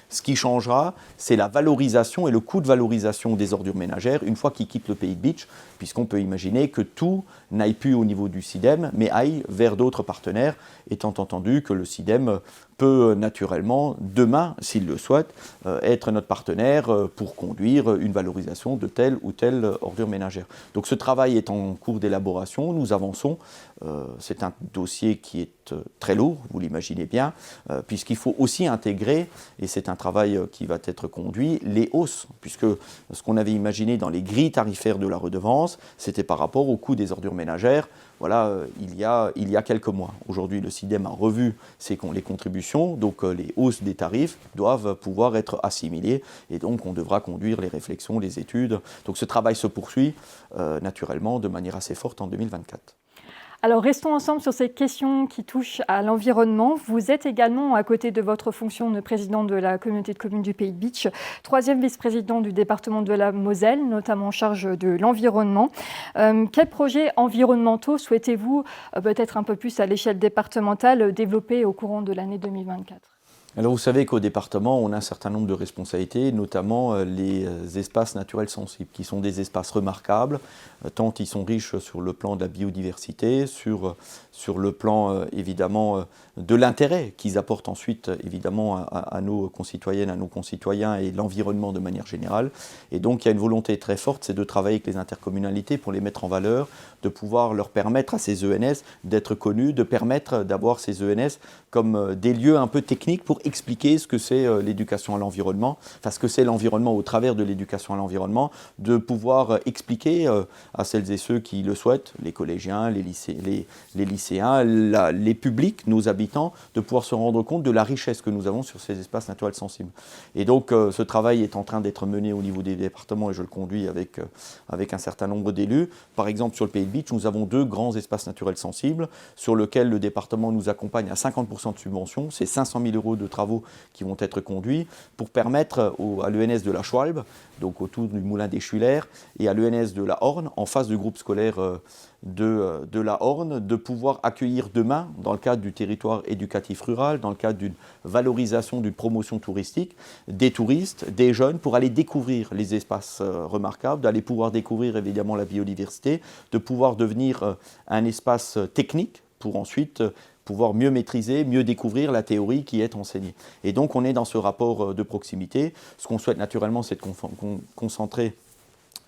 Ce qui changera, c'est la valorisation et le coût de valorisation des ordures ménagères une fois qu'ils quittent le Pays de Beach, puisqu'on peut imaginer que tout n'aille plus au niveau du SIDEM, mais aille vers d'autres partenaires, étant entendu que le SIDEM peut naturellement, demain, s'il le souhaite, être notre partenaire pour conduire une valorisation de telle ou telle ordure ménagère. Donc ce travail est en cours d'élaboration, nous avançons. C'est un dossier qui est très lourd, vous l'imaginez bien, puisqu'il faut aussi intégrer, et c'est un travail qui va être conduit, les hausses, puisque ce qu'on avait imaginé dans les grilles tarifaires de la redevance, c'était par rapport au coût des ordures ménagères. Voilà, il y a quelques mois. Aujourd'hui, le SIDEM a revu les contributions, donc les hausses des tarifs doivent pouvoir être assimilées et donc on devra conduire les réflexions, les études. Donc ce travail se poursuit naturellement de manière assez forte en 2024. Alors restons ensemble sur ces questions qui touchent à l'environnement. Vous êtes également, à côté de votre fonction de président de la communauté de communes du Pays de Beach, 3e vice-président du département de la Moselle, notamment en charge de l'environnement. Quels projets environnementaux souhaitez-vous, peut-être un peu plus à l'échelle départementale, développer au courant de l'année 2024 ? Alors vous savez qu'au département, on a un certain nombre de responsabilités, notamment les espaces naturels sensibles, qui sont des espaces remarquables, tant ils sont riches sur le plan de la biodiversité, sur le plan évidemment de l'intérêt qu'ils apportent ensuite évidemment à nos concitoyennes, à nos concitoyens et l'environnement de manière générale. Et donc il y a une volonté très forte, c'est de travailler avec les intercommunalités pour les mettre en valeur, de pouvoir leur permettre à ces ENS d'être connus, de permettre d'avoir ces ENS comme des lieux un peu techniques pour expliquer ce que c'est l'éducation à l'environnement, enfin ce que c'est l'environnement au travers de l'éducation à l'environnement, de pouvoir expliquer à celles et ceux qui le souhaitent, les collégiens, les lycéens, les publics, nos habitants, de pouvoir se rendre compte de la richesse que nous avons sur ces espaces naturels sensibles. Et donc ce travail est en train d'être mené au niveau des départements et je le conduis avec un certain nombre d'élus. Par exemple, sur le Pays de Bitche, nous avons 2 grands espaces naturels sensibles sur lesquels le département nous accompagne à 50% de subvention. C'est 500 000 € de travaux qui vont être conduits pour permettre à l'ENS de la Schwalbe, donc autour du moulin des Schuller, et à l'ENS de la Horne, en face du groupe scolaire de la Horne, de pouvoir accueillir demain, dans le cadre du territoire éducatif rural, dans le cadre d'une valorisation, d'une promotion touristique, des touristes, des jeunes, pour aller découvrir les espaces remarquables, d'aller pouvoir découvrir évidemment la biodiversité, de pouvoir devenir un espace technique pour ensuite pouvoir mieux maîtriser, mieux découvrir la théorie qui est enseignée. Et donc on est dans ce rapport de proximité. Ce qu'on souhaite naturellement, c'est de concentrer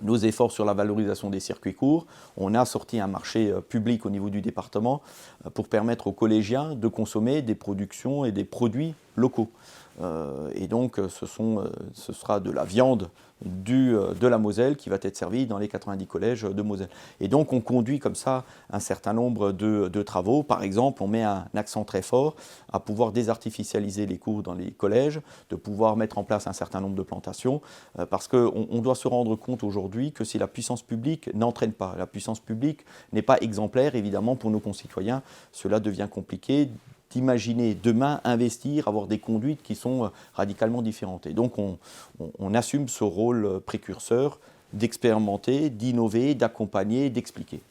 nos efforts sur la valorisation des circuits courts. On a sorti un marché public au niveau du département pour permettre aux collégiens de consommer des productions et des produits locaux. Et donc ce sera de la viande de la Moselle qui va être servie dans les 90 collèges de Moselle. Et donc on conduit comme ça un certain nombre de travaux. Par exemple, on met un accent très fort à pouvoir désartificialiser les cours dans les collèges, de pouvoir mettre en place un certain nombre de plantations, parce qu'on doit se rendre compte aujourd'hui que si la puissance publique n'entraîne pas, la puissance publique n'est pas exemplaire, évidemment, pour nos concitoyens, cela devient compliqué d'imaginer demain investir, avoir des conduites qui sont radicalement différentes. Et donc on assume ce rôle précurseur d'expérimenter, d'innover, d'accompagner, d'expliquer.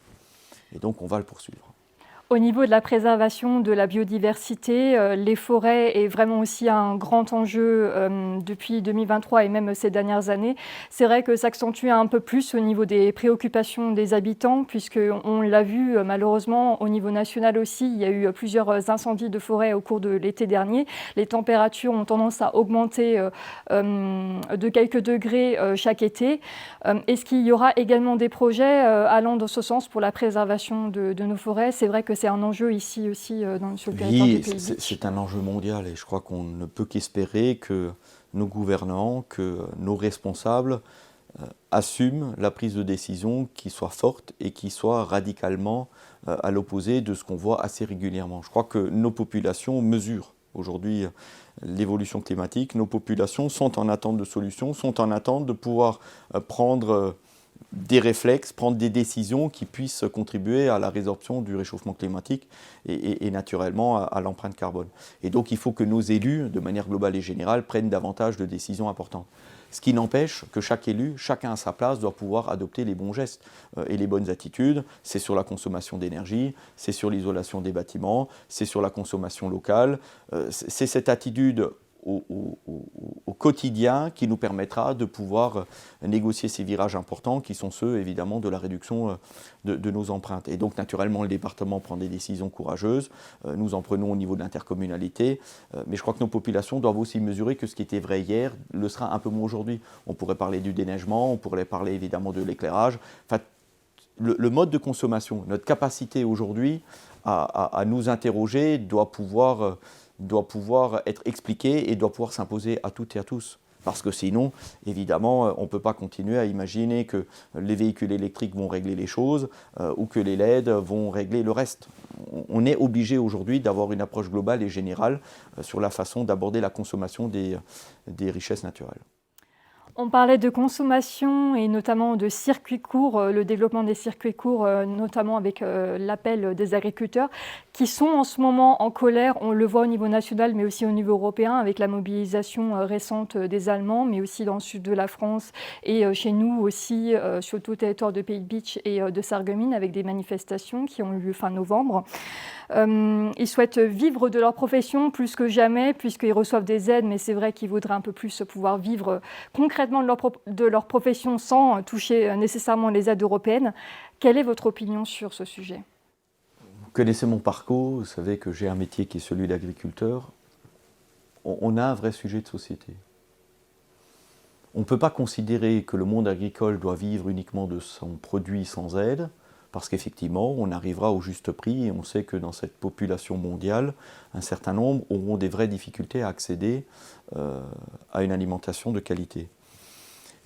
Et donc on va le poursuivre. Au niveau de la préservation de la biodiversité, les forêts est vraiment aussi un grand enjeu depuis 2023 et même ces dernières années. C'est vrai que ça s'accentue un peu plus au niveau des préoccupations des habitants, puisqu'on l'a vu malheureusement au niveau national aussi, il y a eu plusieurs incendies de forêt au cours de l'été dernier. Les températures ont tendance à augmenter de quelques degrés chaque été. Est-ce qu'il y aura également des projets allant dans ce sens pour la préservation de nos forêts? C'est vrai que c'est un enjeu ici aussi sur le territoire du Pays de Bitche. C'est un enjeu mondial et je crois qu'on ne peut qu'espérer que nos gouvernants, que nos responsables assument la prise de décision qui soit forte et qui soit radicalement à l'opposé de ce qu'on voit assez régulièrement. Je crois que nos populations mesurent aujourd'hui l'évolution climatique. Nos populations sont en attente de solutions, sont en attente de pouvoir prendre des réflexes, prendre des décisions qui puissent contribuer à la résorption du réchauffement climatique et naturellement à l'empreinte carbone. Et donc il faut que nos élus, de manière globale et générale, prennent davantage de décisions importantes. Ce qui n'empêche que chaque élu, chacun à sa place, doit pouvoir adopter les bons gestes et les bonnes attitudes. C'est sur la consommation d'énergie, c'est sur l'isolation des bâtiments, c'est sur la consommation locale. C'est cette attitude au quotidien qui nous permettra de pouvoir négocier ces virages importants qui sont ceux évidemment de la réduction de nos empreintes. Et donc naturellement le département prend des décisions courageuses, nous en prenons au niveau de l'intercommunalité, mais je crois que nos populations doivent aussi mesurer que ce qui était vrai hier le sera un peu moins aujourd'hui. On pourrait parler du déneigement, on pourrait parler évidemment de l'éclairage. Enfin, le mode de consommation, notre capacité aujourd'hui à nous interroger doit pouvoir être expliqué et doit pouvoir s'imposer à toutes et à tous. Parce que sinon, évidemment, on ne peut pas continuer à imaginer que les véhicules électriques vont régler les choses ou que les LED vont régler le reste. On est obligé aujourd'hui d'avoir une approche globale et générale sur la façon d'aborder la consommation des richesses naturelles. On parlait de consommation et notamment de circuits courts, le développement des circuits courts, notamment avec l'appel des agriculteurs, qui sont en ce moment en colère, on le voit au niveau national, mais aussi au niveau européen, avec la mobilisation récente des Allemands, mais aussi dans le sud de la France et chez nous aussi, sur tout le territoire de Pays de Bitche et de Sarreguemines, avec des manifestations qui ont eu lieu fin novembre. Ils souhaitent vivre de leur profession plus que jamais, puisqu'ils reçoivent des aides, mais c'est vrai qu'ils voudraient un peu plus pouvoir vivre concrètement de leur profession sans toucher nécessairement les aides européennes. Quelle est votre opinion sur ce sujet ? Vous connaissez mon parcours, vous savez que j'ai un métier qui est celui d'agriculteur. On a un vrai sujet de société. On ne peut pas considérer que le monde agricole doit vivre uniquement de son produit sans aide, parce qu'effectivement, on arrivera au juste prix et on sait que dans cette population mondiale, un certain nombre auront des vraies difficultés à accéder à une alimentation de qualité.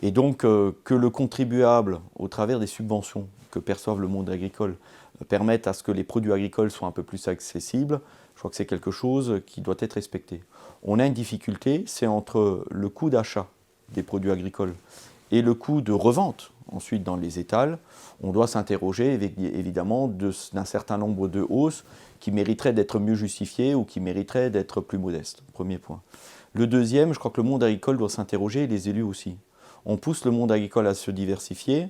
Et donc, que le contribuable, au travers des subventions que perçoive le monde agricole, permette à ce que les produits agricoles soient un peu plus accessibles, je crois que c'est quelque chose qui doit être respecté. On a une difficulté, c'est entre le coût d'achat des produits agricoles et le coût de revente, ensuite dans les étals. On doit s'interroger évidemment d'un certain nombre de hausses qui mériteraient d'être mieux justifiées ou qui mériteraient d'être plus modestes. Premier point. Le deuxième, je crois que le monde agricole doit s'interroger, et les élus aussi. On pousse le monde agricole à se diversifier,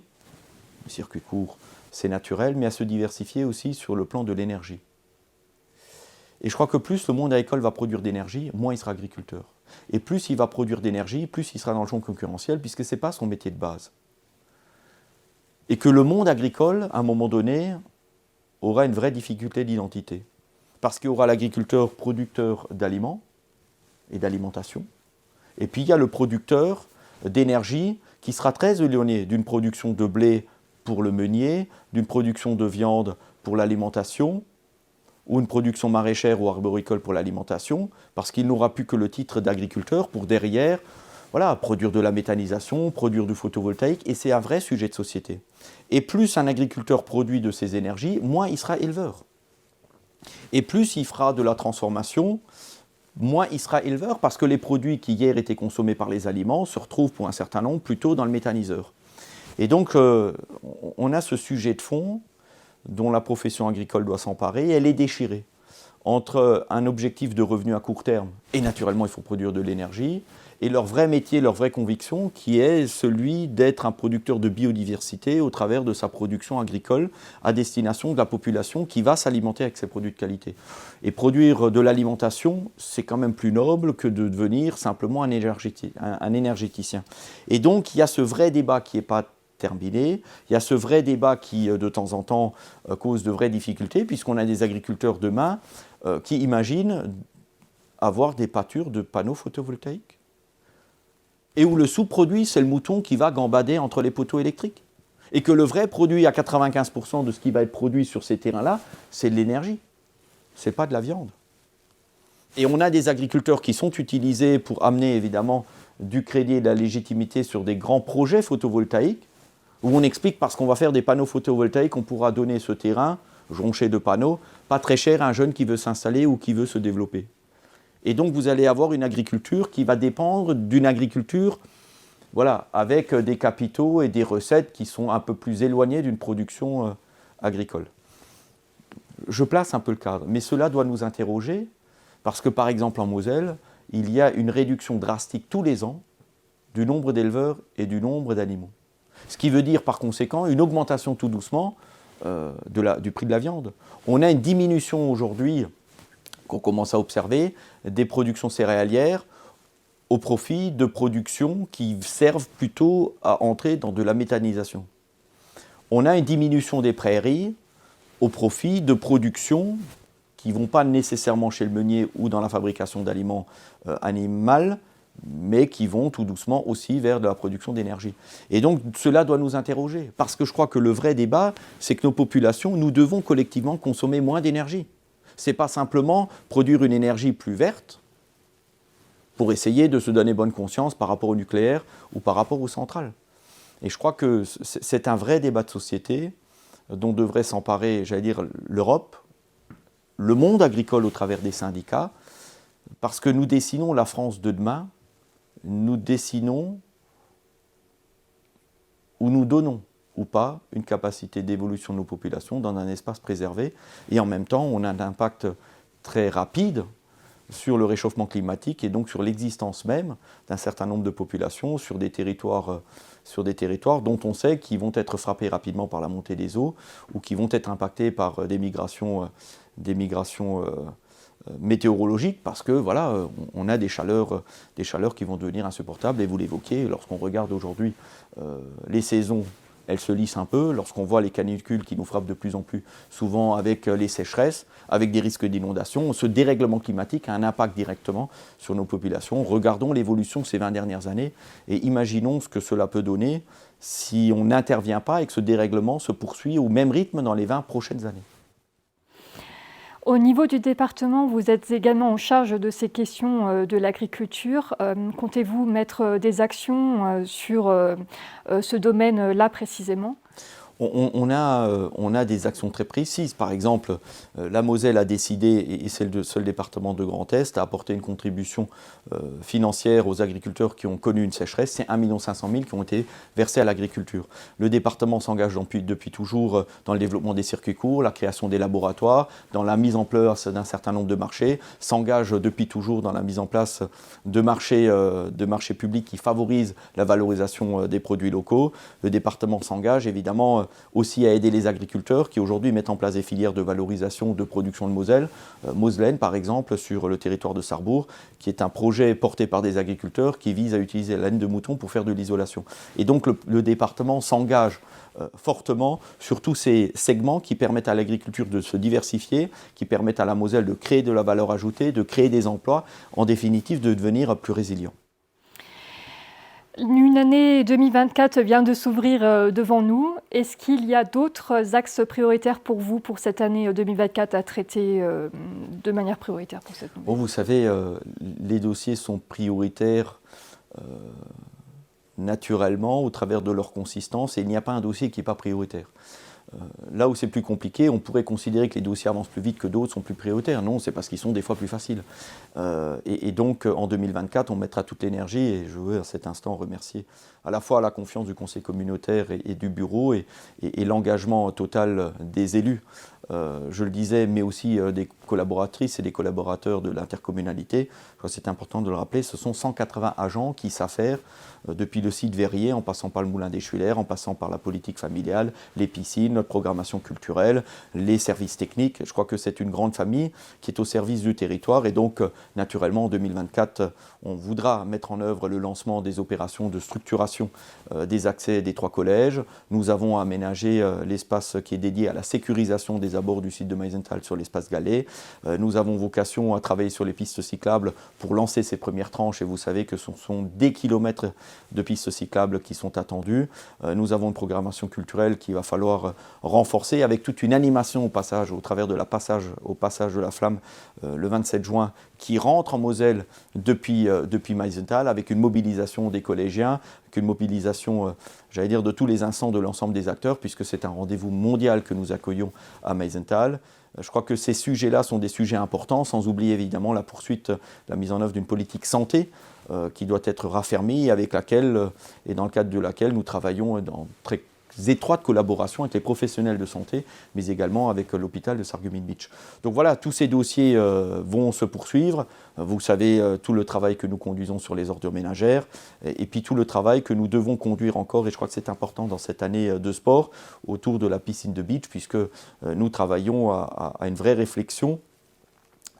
le circuit court, c'est naturel, mais à se diversifier aussi sur le plan de l'énergie. Et je crois que plus le monde agricole va produire d'énergie, moins il sera agriculteur. Et plus il va produire d'énergie, plus il sera dans le champ concurrentiel, puisque ce n'est pas son métier de base. Et que le monde agricole, à un moment donné, aura une vraie difficulté d'identité. Parce qu'il y aura l'agriculteur producteur d'aliments et d'alimentation, et puis il y a le producteur d'énergie qui sera très éloigné d'une production de blé pour le meunier, d'une production de viande pour l'alimentation, ou une production maraîchère ou arboricole pour l'alimentation, parce qu'il n'aura plus que le titre d'agriculteur pour derrière, voilà, produire de la méthanisation, produire du photovoltaïque, et c'est un vrai sujet de société. Et plus un agriculteur produit de ces énergies, moins il sera éleveur. Et plus il fera de la transformation, moins il sera éleveur, parce que les produits qui hier étaient consommés par les aliments se retrouvent pour un certain nombre plutôt dans le méthaniseur. Et donc, on a ce sujet de fond dont la profession agricole doit s'emparer, elle est déchirée entre un objectif de revenu à court terme, et naturellement il faut produire de l'énergie, et leur vrai métier, leur vraie conviction, qui est celui d'être un producteur de biodiversité au travers de sa production agricole à destination de la population qui va s'alimenter avec ses produits de qualité. Et produire de l'alimentation, c'est quand même plus noble que de devenir simplement un énergéticien. Et donc il y a ce vrai débat qui n'est pas terminé. Il y a ce vrai débat qui, de temps en temps, cause de vraies difficultés, puisqu'on a des agriculteurs demain qui imaginent avoir des pâtures de panneaux photovoltaïques. Et où le sous-produit, c'est le mouton qui va gambader entre les poteaux électriques. Et que le vrai produit, à 95% de ce qui va être produit sur ces terrains-là, c'est de l'énergie. Ce n'est pas de la viande. Et on a des agriculteurs qui sont utilisés pour amener, évidemment, du crédit et de la légitimité sur des grands projets photovoltaïques, où on explique parce qu'on va faire des panneaux photovoltaïques, on pourra donner ce terrain, jonché de panneaux, pas très cher à un jeune qui veut s'installer ou qui veut se développer. Et donc vous allez avoir une agriculture qui va dépendre d'une agriculture, voilà, avec des capitaux et des recettes qui sont un peu plus éloignées d'une production agricole. Je place un peu le cadre, mais cela doit nous interroger, parce que par exemple en Moselle, il y a une réduction drastique tous les ans du nombre d'éleveurs et du nombre d'animaux. Ce qui veut dire par conséquent une augmentation tout doucement du prix de la viande. On a une diminution aujourd'hui, qu'on commence à observer, des productions céréalières au profit de productions qui servent plutôt à entrer dans de la méthanisation. On a une diminution des prairies au profit de productions qui ne vont pas nécessairement chez le meunier ou dans la fabrication d'aliments animaux, mais qui vont tout doucement aussi vers de la production d'énergie. Et donc cela doit nous interroger, parce que je crois que le vrai débat, c'est que nos populations, nous devons collectivement consommer moins d'énergie. Ce n'est pas simplement produire une énergie plus verte pour essayer de se donner bonne conscience par rapport au nucléaire ou par rapport aux centrales. Et je crois que c'est un vrai débat de société dont devrait s'emparer, j'allais dire, l'Europe, le monde agricole au travers des syndicats, parce que nous dessinons la France de demain, nous dessinons ou nous donnons ou pas une capacité d'évolution de nos populations dans un espace préservé, et en même temps on a un impact très rapide sur le réchauffement climatique et donc sur l'existence même d'un certain nombre de populations sur des territoires dont on sait qu'ils vont être frappés rapidement par la montée des eaux ou qui vont être impactés par des migrations météorologiques, parce que voilà, on a des chaleurs qui vont devenir insupportables, et vous l'évoquez, lorsqu'on regarde aujourd'hui les saisons, elle se lisse un peu lorsqu'on voit les canicules qui nous frappent de plus en plus souvent avec les sécheresses, avec des risques d'inondation. Ce dérèglement climatique a un impact directement sur nos populations. Regardons l'évolution de ces 20 dernières années et imaginons ce que cela peut donner si on n'intervient pas et que ce dérèglement se poursuit au même rythme dans les 20 prochaines années. Au niveau du département, vous êtes également en charge de ces questions de l'agriculture. Comptez-vous mettre des actions sur ce domaine-là précisément ? On a des actions très précises. Par exemple, la Moselle a décidé, et c'est le seul département de Grand Est, à apporter une contribution financière aux agriculteurs qui ont connu une sécheresse. C'est 1 500 000 qui ont été versés à l'agriculture. Le département s'engage depuis toujours dans le développement des circuits courts, la création des laboratoires, dans la mise en place d'un certain nombre de marchés, s'engage depuis toujours dans la mise en place de marchés publics qui favorisent la valorisation des produits locaux. Le département s'engage évidemment aussi à aider les agriculteurs qui aujourd'hui mettent en place des filières de valorisation de production de Moselle, Moselaine par exemple sur le territoire de Sarrebourg, qui est un projet porté par des agriculteurs qui vise à utiliser la laine de mouton pour faire de l'isolation. Et donc le département s'engage fortement sur tous ces segments qui permettent à l'agriculture de se diversifier, qui permettent à la Moselle de créer de la valeur ajoutée, de créer des emplois, en définitive de devenir plus résilient. Une année 2024 vient de s'ouvrir devant nous. Est-ce qu'il y a d'autres axes prioritaires pour vous pour cette année 2024 à traiter de manière prioritaire pour cette année ? Bon, vous savez, les dossiers sont prioritaires naturellement au travers de leur consistance et il n'y a pas un dossier qui n'est pas prioritaire. Là où c'est plus compliqué, on pourrait considérer que les dossiers avancent plus vite que d'autres sont plus prioritaires. Non, c'est parce qu'ils sont des fois plus faciles. Et donc, en 2024, on mettra toute l'énergie, et je veux à cet instant remercier à la fois la confiance du Conseil communautaire et du bureau et l'engagement total des élus. Je le disais, mais aussi des collaboratrices et des collaborateurs de l'intercommunalité. Je crois que c'est important de le rappeler, ce sont 180 agents qui s'affairent depuis le site verrier, en passant par le moulin des Schuller, en passant par la politique familiale, les piscines, notre programmation culturelle, les services techniques. Je crois que c'est une grande famille qui est au service du territoire et donc, naturellement, en 2024, on voudra mettre en œuvre le lancement des opérations de structuration des accès des 3 collèges. Nous avons aménagé l'espace qui est dédié à la sécurisation des abords du site de Meisenthal sur l'espace Gallet. Nous avons vocation à travailler sur les pistes cyclables pour lancer ces premières tranches et vous savez que ce sont des kilomètres de pistes cyclables qui sont attendus. Nous avons une programmation culturelle qu'il va falloir renforcer avec toute une animation au travers de au passage de la flamme le 27 juin qui rentre en Moselle depuis Meisenthal avec une mobilisation des collégiens, une mobilisation, j'allais dire, de tous les instants de l'ensemble des acteurs puisque c'est un rendez-vous mondial que nous accueillons à Meisenthal. Je crois que ces sujets-là sont des sujets importants, sans oublier évidemment la poursuite, la mise en œuvre d'une politique santé qui doit être raffermie, avec laquelle et dans le cadre de laquelle nous travaillons dans très étroite collaboration avec les professionnels de santé, mais également avec l'hôpital de Sarreguemines Beach. Donc voilà, tous ces dossiers vont se poursuivre. Vous savez tout le travail que nous conduisons sur les ordures ménagères et puis tout le travail que nous devons conduire encore, et je crois que c'est important dans cette année de sport, autour de la piscine de beach, puisque nous travaillons à une vraie réflexion,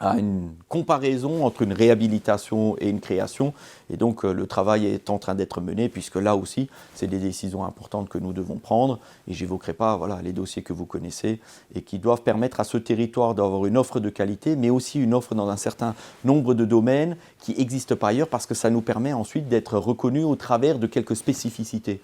à une comparaison entre une réhabilitation et une création. Et donc le travail est en train d'être mené, puisque là aussi, c'est des décisions importantes que nous devons prendre. Et je n'évoquerai pas les dossiers que vous connaissez et qui doivent permettre à ce territoire d'avoir une offre de qualité, mais aussi une offre dans un certain nombre de domaines qui n'existent pas ailleurs, parce que ça nous permet ensuite d'être reconnus au travers de quelques spécificités.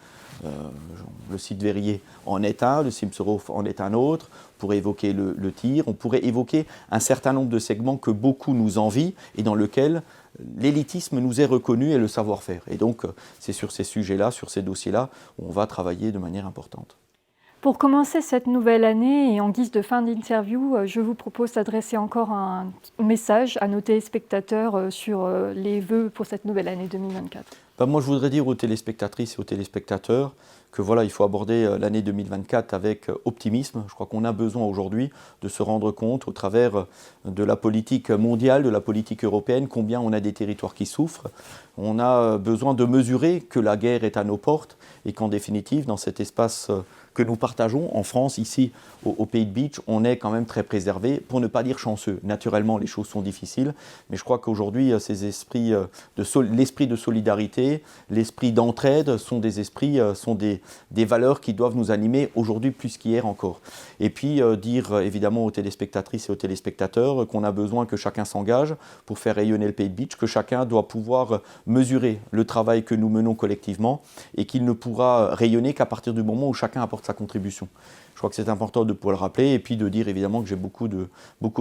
Le site verrier en est un, le Simserhof en est un autre. On pourrait évoquer le tir, on pourrait évoquer un certain nombre de segments que beaucoup nous envient et dans lesquels l'élitisme nous est reconnu et le savoir-faire. Et donc, c'est sur ces sujets-là, sur ces dossiers-là, on va travailler de manière importante. Pour commencer cette nouvelle année et en guise de fin d'interview, je vous propose d'adresser encore un message à nos téléspectateurs sur les vœux pour cette nouvelle année 2024. Moi, je voudrais dire aux téléspectatrices et aux téléspectateurs que il faut aborder l'année 2024 avec optimisme. Je crois qu'on a besoin aujourd'hui de se rendre compte, au travers de la politique mondiale, de la politique européenne, combien on a des territoires qui souffrent. On a besoin de mesurer que la guerre est à nos portes et qu'en définitive, dans cet espace que nous partageons en France, ici au Pays de Bitche. On est quand même très préservé, pour ne pas dire chanceux. Naturellement, les choses sont difficiles, mais je crois qu'aujourd'hui, l'esprit de solidarité, l'esprit d'entraide sont des esprits, sont des valeurs qui doivent nous animer aujourd'hui plus qu'hier encore. Et puis dire évidemment aux téléspectatrices et aux téléspectateurs qu'on a besoin que chacun s'engage pour faire rayonner le Pays de Bitche, que chacun doit pouvoir mesurer le travail que nous menons collectivement et qu'il ne pourra rayonner qu'à partir du moment où chacun apporte sa contribution. Je crois que c'est important de pouvoir le rappeler et puis de dire évidemment que j'ai beaucoup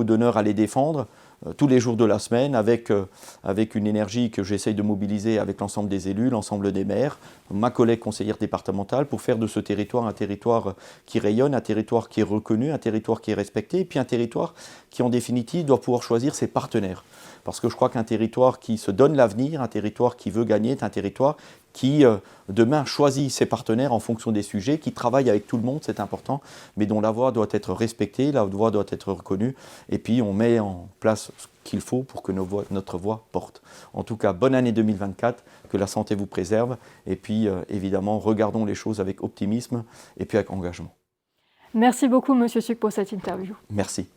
d'honneur à les défendre tous les jours de la semaine avec une énergie que j'essaye de mobiliser avec l'ensemble des élus, l'ensemble des maires, ma collègue conseillère départementale pour faire de ce territoire un territoire qui rayonne, un territoire qui est reconnu, un territoire qui est respecté et puis un territoire qui en définitive doit pouvoir choisir ses partenaires. Parce que je crois qu'un territoire qui se donne l'avenir, un territoire qui veut gagner, est un territoire qui demain choisit ses partenaires en fonction des sujets, qui travaille avec tout le monde, c'est important, mais dont la voix doit être respectée, la voix doit être reconnue, et puis on met en place ce qu'il faut pour que notre voix porte. En tout cas, bonne année 2024, que la santé vous préserve, et puis évidemment, regardons les choses avec optimisme et puis avec engagement. Merci beaucoup, Monsieur Suc, pour cette interview. Merci.